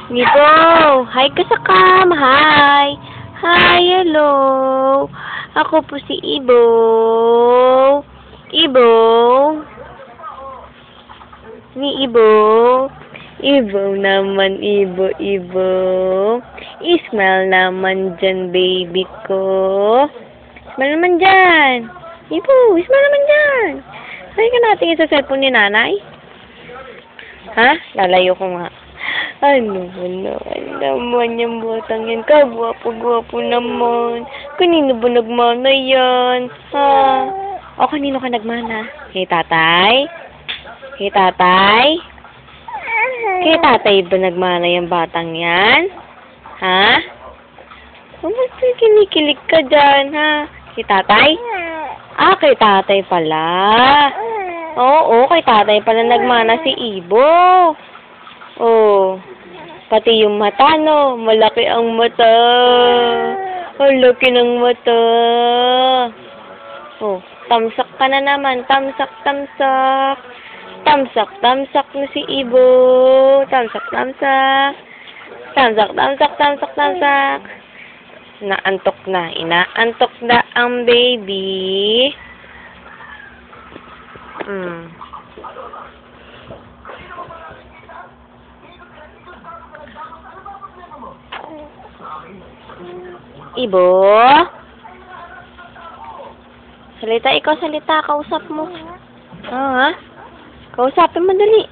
Ibo, hi ka sa cam. Hi. Hi, hello. Ako po si Ibo. Ibo. Ni Ibo. Ibo naman, Ibo, Ibo. Ismail naman dyan, baby ko. Ismail naman dyan. Ibo, Ismail naman dyan. Hay ka natin sa cellphone ni nanay. Ha? Lalayo ko nga. Ano naman yung botang yan? Kagwapo-gwapo naman. Kanino ba nagmana yan? Ha? O, kanino ka nagmana? Kay tatay? Kay tatay? Kay tatay ba nagmana yung batang yan? Ha? Ba't kinikilig ka dyan, ha? Kay tatay? Ah, kay tatay pala. Oo, kay tatay pala nagmana si Ibo. Oh, pati yung mata, no? Malaki ang mata. Ang laki ng mata. Oh, tamsak ka na naman. Tamsak, tamsak. Tamsak, tamsak na si Ibo. Tamsak, tamsak. Tamsak, tamsak, tamsak, tamsak. Inaantok na. Inaantok na ang baby. Ibo? Salita, ikaw salita. Kausap mo. Ha? Kausapin mo dali.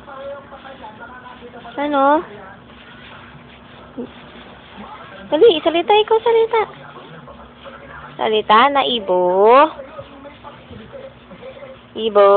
Ano? Dali, salita, ikaw salita. Salita na, Ibo? Ibo?